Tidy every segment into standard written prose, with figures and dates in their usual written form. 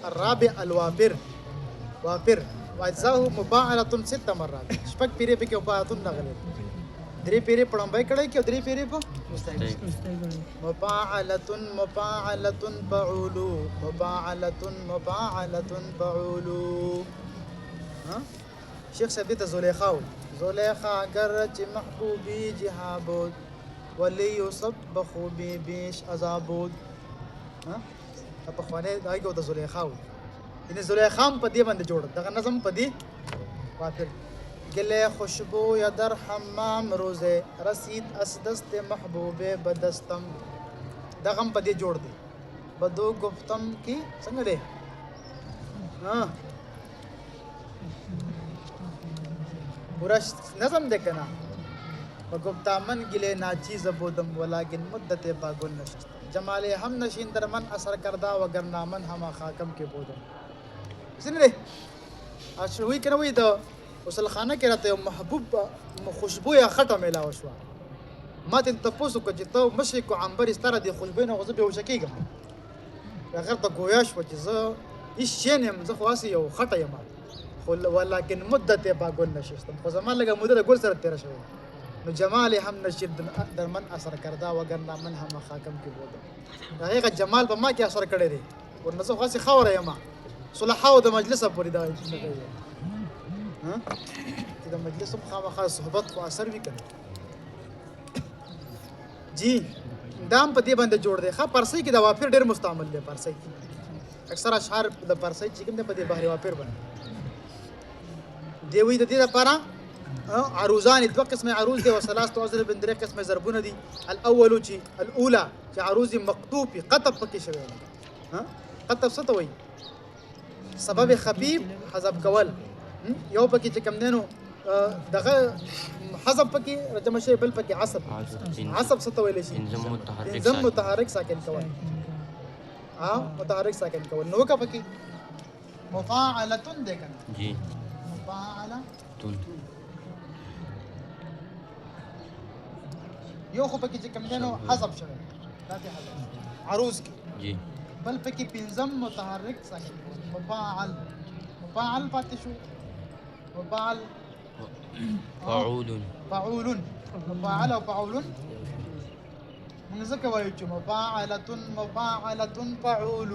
الرابع الوافر وافر واجزاؤه مفاعلة 6 مرات شپږ پیری په کې مفاعلة نغلي درې پیری په لومبۍ کړای کې او درې پیری په مفاعلة مفاعلة فعول مفاعلة مفاعلة فعول ها شیخ صاحب دې ته زلیخا وایي زلیخا اگر چې محبوبي جهابود ولی یصبخ بی بیش عذابود ها په خوانه دایګو ته زلیخا وایي ان زلیخا هم په دې باندې جوړ دغه نظم په دې وافر گله خوشبو یا در حمام روزه رسید از دست محبوب بدستم دغم په دې جوړ دی بدو گفتم کی څنګه دی ها پورا نظم دی کنه وگفتا من گله ناچیز بودم ولکن مدت باگون نشست جمال هم نشین در من اثر کردا وگرنا من هم خاکم کې بودم څنګه دی اشوي کنه وې دا وصل خانه کې راته محبوب خوشبو یا خټه ملاو شو ما ته تاسو کو چې ته مشي کو عنبر ستاره دی خوشبو نه غزه به وشکیږم اخر ته گویا شو چې زه هیڅ شی نه زه خو اسی یو خټه یم ولکن مدت باګون نشستم خو زما لګه مدته ګل سره تیر شوی نو جمال هم نشد در من اثر کردا وګرنا من هم خاکم کې بودم هغه جمال په ما کې اثر کړی دی ورنه زه خو اسی خوره یم صلحاو د مجلس پورې دا ها چې د مجلس خامخا صحبت خو اثر وکړي جی دام په دې باندې جوړ دی ښه پرسۍ کې د وافر ډېر مستعمل دی پرسۍ اکثر اشعار د پرسۍ چې کوم دی په دې بحر وافر باندې دی وی د دې لپاره عروضان دوه قسمه عروض دي وثلاثه اضرب درې قسمه ضربونه دي الاول چې الاولى چې عروض مقطوب قطب پکې شوی ها قطب څه ته وایي سبب خفیف حذف کول یو پکې چې کم دینو دغه حذف پکې رجم شی بل پکې عصب څه ته ویل شي انضم متحرک ساکن کول متحرک ساکن کول نو کا پکې مفاعلتن ده کنه جی مفاعلتن یو خو پکې چې کم دینو حذف شوی دا ته حذف عروض کې جی بل پکې پنځم متحرک ساکن مفاعل پاتې شو مفاعل فعول مفاعل او فعول موږ ځکه وایو چې مفاعلة فعول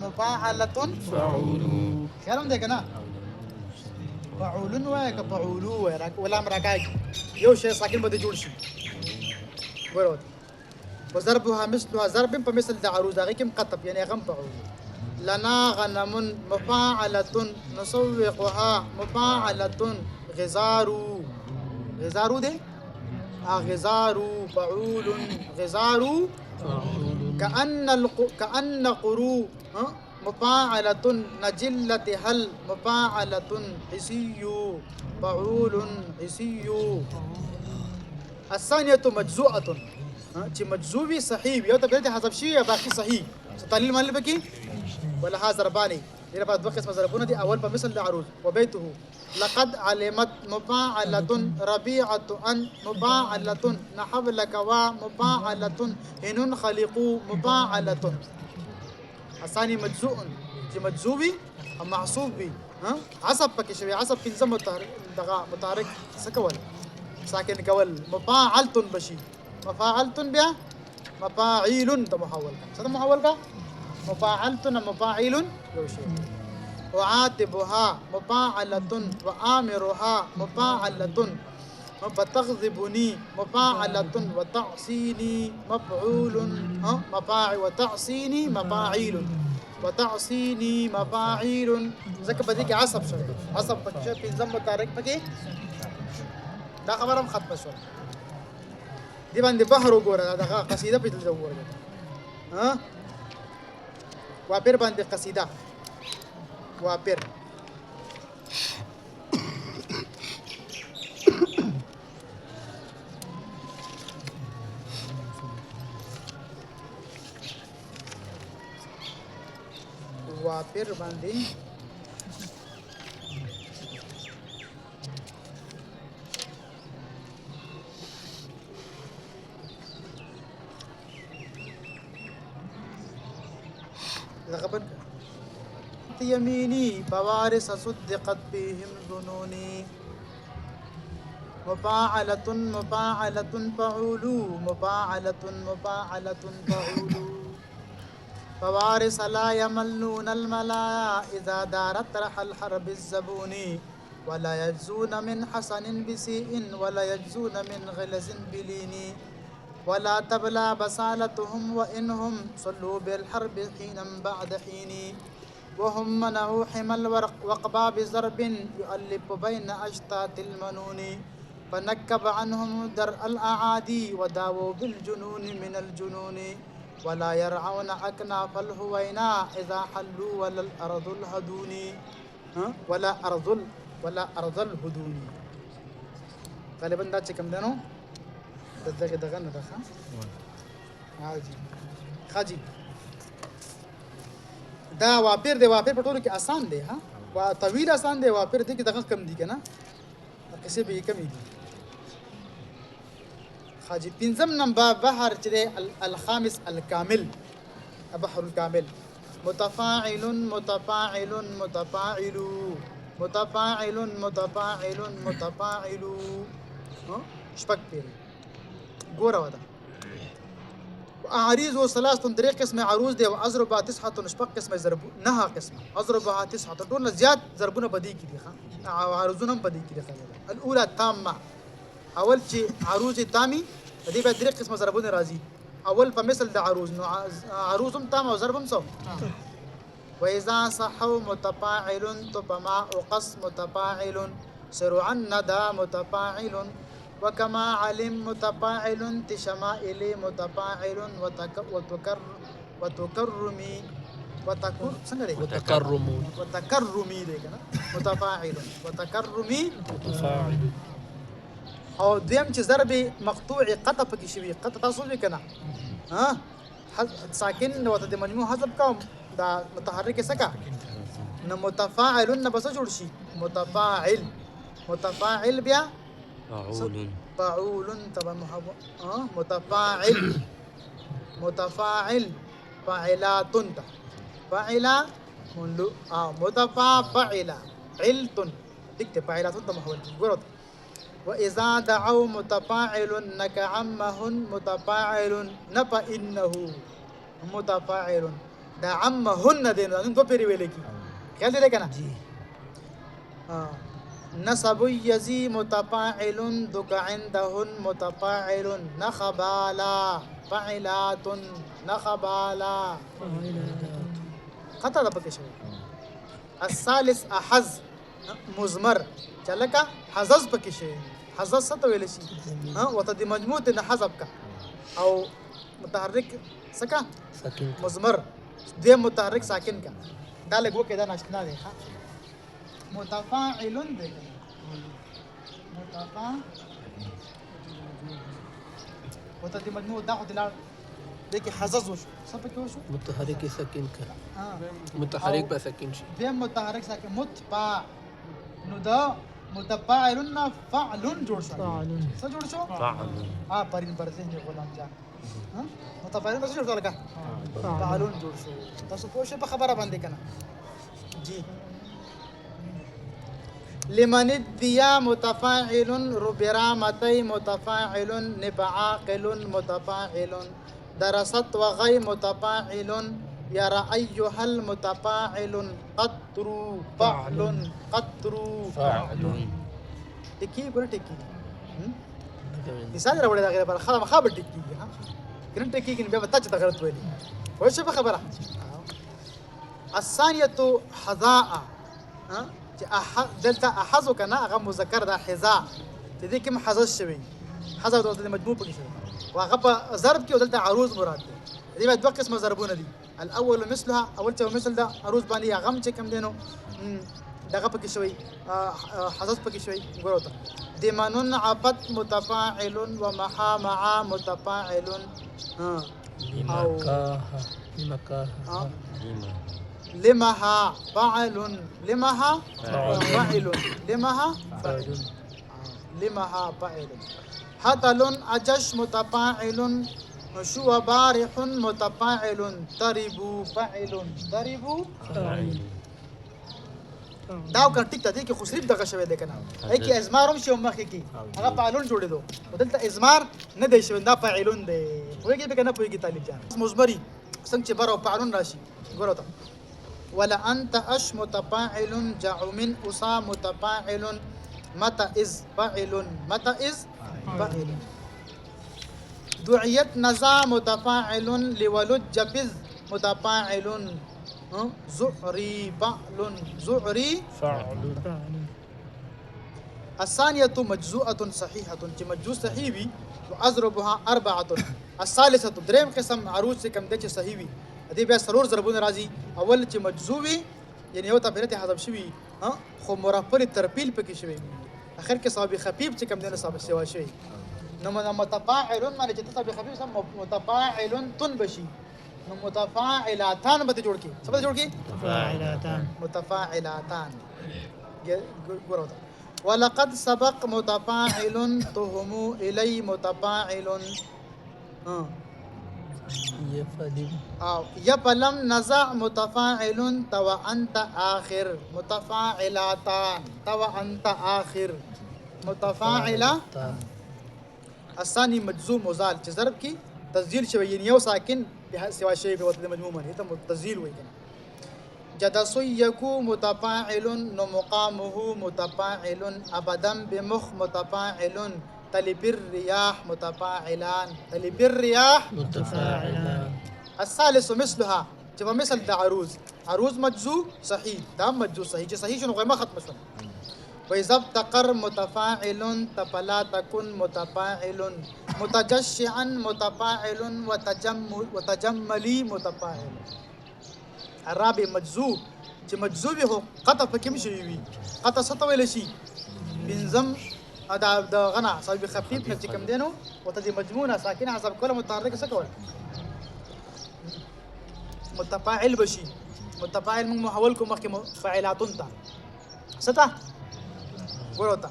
مفاعلة فعول خیال هم دی که نه فعول وایه که فعول وایه ولام راکای یو شی ساکن به دې جوړ شي ګوره وضربها مثلها ضرب په مثل د عروض هغې کې هم قطب یعنې هغه هم فعول لنا غنم مفاعلة نسوقها مفاعلة غزار ده غزار فعول غزار كأن قرو مفاعلة نجلة هل مفاعلة حسي فعول حسي الثانية مجزوءة چې مجزوبي صحیح یو ته بلته حذف شي یا باقي صحیح تعلیل معنی بکی ولها ضربان دغه په دوه قسمه ضربونه دي اول په مثل د عروض وبيته لقد علمت مفاعلة ربيعة ان مفاعلة نحو لك ومفاعلة ان خلقوا مفاعلة الثاني مجزوء چې مجزوبي او معصوب بي عصب پکې شوی عصب پنځه متحرک سکول ساکن کول مفاعلة بشي مفاعلة بیا مفاعيل د محول کا څه د محول کا مفاعلة مفاعيل یو شی وعاتبها مفاعلة وآمرها مفاعلة فتغضبني مفاعلة وتعصيني مفعول وتعصيني مفاعيل وتعصيني مفاعيل ځکه په دې کې عصب شوی عصب پکې شوی پنځم متحرک پکې دا خبره هم ختمه شوه دی باندې بحر وګوره دغه قصیده په دې وګوره ها وابر باندې قصیده وابر باندې دغه بند يميني فوارث صدقت فيهم ظنوني مفاعلة مفاعلة فعولوا مفاعلة مفاعلة فعولوا فوارث لا يملون الملايا إذا دارت رح الحرب الزبون ولا يجزون من حسن بسيء ولا يجزون من غلز بلين ولا تبلى بسالتهم وإنهم صلوا بالحرب حينا بعد حين وهم منعوا حمى الوقبى بزرب يؤلف بين أشتات المنون فنكب عنهم درء الأعادي وداووا بالجنون من الجنون ولا يرعون أكناف الهوينا إذا حلوا ولا الأرض الهدون ولا أرض الهدون غالبا دا چې کوم دنو دغه نه ده خاجي دا وافر دی وافر په ټولو کې آسان دی ها وا طويل آسان دی وافر دی کې دغه کم دی کنه کیسه به کم دي خاجي پنځم نمبر بحر چې الخامس الكامل البحر الكامل متفاعل متفاعل متفاعل متفاعل متفاعل متفاعل شپږ پیری ګوره ودا عريض وثلاث طريق قسم عروض دی او اضرب 9 شپږ قسم ضرب 9 قسم اضرب 9 ټول زیات ضربونه بدی کی دي ښا عروضونه بدی کی دي ښا الاولى تامه اول چې عروض تامي دې به درې قسم ضربونه راځي اول په مثل د عروض نو عروضم تام او ضربم سو واذا صحوا متفاعل تبما وقص متفاعل سرعا ندى متفاعل وكما علم متفاعل تشمائل متفاعل وتكرمي وتكرمي دې کنه متفاعل وتكرمي متفاعل او دیم چې ضرب مقطوع قطع پکې شوی قطع تاسو وی کنه ها ساکن وته د مجموع حذف کوم دا متحرک سکا نو متفاعل نه بس جوړ شي متفاعل بیا فاعول طبعا متفاعل فاعلات فاعلا متفاعل علت ديك فاعلات محول ګورئ وإذا دعوا متفاعل نكعمهن متفاعل نفا إنه متفاعل دعمهن دين نن کو پیری ویلے کی خیال دے کنا جی نصب يزي متفاعل دك عندهن متفاعل نخبالا فعلات نخبالا خطا ده پکې شوی الثالث احز مزمر چلکا حزز پکې شوی حزز څه ته ویل شي ها وته د مجموع نه حذف کا او متحرک سکا ساکن مزمر دې متحرک ساکن کا دا لګو کې دا ناشنا دی ها متفاعل دی متفاعل وته د مجموع دا خو دلار دغه حزز وشو څه پکې وشو متحرک ساکن کا متحرک به ساکن شي دې متحرک ساکن متفا نو دا متفاعلن فعل جوړ شو څه جوړ شو فعل پرین پر ذهن غلام جان ها متفاعلن څه جوړ لگا فعل جوړ شو تاسو پوه شئ په خبره باندې کنه جی لمن الديا متفاعل ربرامتي متفاعل نبعاقل متفاعل درست وغي متفاعل يرى أيها المتفاعل قطر فعل قطر فعل ټکی ګور ټکی مثال راوړی دا غیر پر خلا مخابر ټکی ها ګرن ټکی کې بیا وتا چې غلط ویلي وای څه خبره الثانيه حذاء ها چې دلته احذ کنه هغه مذکر دا حذاء چې دې کې محذف شوی حذف د مجموع پکې شوی واغه په ضرب کې دلته عروض مراد دي دې دوه قسم ضربونه دي الاول مثلها اول چې مثل دا عروض باندې هغه چې کم دینو دغه پکې شوی حذف پکې شوی ګورو ته دمنن عفت متفاعل ومحا مع متفاعل لمها فاعل لمها فاعل لمها فاعل لمها فاعل هتل أجش متفاعل شو بارح متفاعل ضربوا فاعل ضربوا داو کار ټیک ته دی کې خو صرف دغه شوی دی کنه ای کې ازمار هم شي مخکې کې هغه فاعلون جوړېدو ودلته ازمار نه دی شوی دا فاعلون دی پوهېږي به کنه پوهېږي طالب جان مزمري څنګه چې بر او فاعلون راشي ګورو ته ولا انت اش متفاعل جع من اسا متفاعل متى از فاعل متى از فاعل دعيت نزا متفاعل لولج فز متفاعل زعري فعل زعري فعل الثانية مجزوءة صحيحة چې مجزوء صحیح وي وأضربها أربعة الثالثة دریم قسم عروض چې کوم دی چې صحیح وي دې بیا څلور ضربونه راځي اول چې مجزوء وي یعنی یو تفعیلات حذف شوي خو مرفل ترپیل پکې شوی اخر کې صواب خفیف چې کوم دی نو صواب سوا شوی نو متفاعل معنی چې صواب خفیف سم متفاعل تن بشي نو متفاعلاتان به جوړ کی څه به جوړ کی متفاعلاتان ګورو ولقد سبق متفاعل تهم الي متفاعل يفلم نزع متفاعل تو انت اخر متفاعلاتان تو انت اخر متفاعلاتان الثاني مجزوم وزال چې ضرب کی تسجيل شوی یعنی یو ساکن سوا شی به وته مجموعه نه ته تسجيل وای کنه جدسو یکو متفاعل نو مقامه متفاعل ابدا بمخ متفاعل تلب الرياح متفاعلان تلب الرياح متفاعلان الثالث مثلها جب مثل د عروض مجزو صحيح دا مجزو صحيح چې صحیح شنو غیمه ختم شو وإذا ابتقر متفاعل فلا تكن متفاعل متجشعا متفاعل وتجملي متفاعل الرابع مجزو چې مجزو به قطع پکې مشي وي قطع ستوي لشي بنظم ادا د غنا صاحب خفيف نه چې کوم دینو وته دي مجموعه ساکنه حسب کله متحرک څه کول متفاعل بشي متفاعل موږ محول کوم مخکې فاعلاتون ته ستا ګوروتا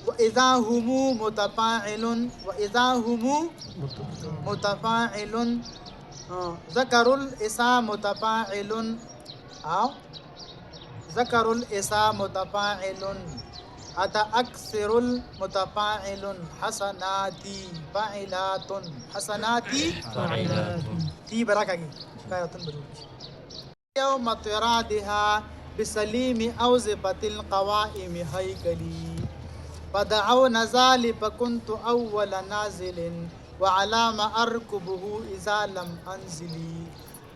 واذا هم متفاعل واذا هم متفاعل ذكر الاسم متفاعل او ذكر الاسم متفاعل اتا اكثر المتفاعل حسناتي فاعلات حسناتي فاعلات تي براكاغي فاعلات بدو يوم ترادها بسليم اوزبة القوائم هيكلي فدعونا ذلك فكنت اول نازل وعلى ما أركبه إذا لم أنزلي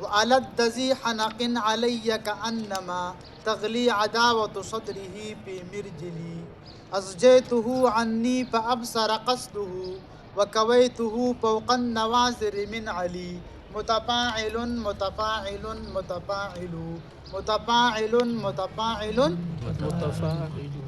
وعلى الذي حنق علي كأنما تغلي عداوة صدره في مرجلي أزجيته عني فأبصر قصده وكويته فوق النوازر من علي متفاعل متفاعل متفاعل متفاعل متفاعل متفاعل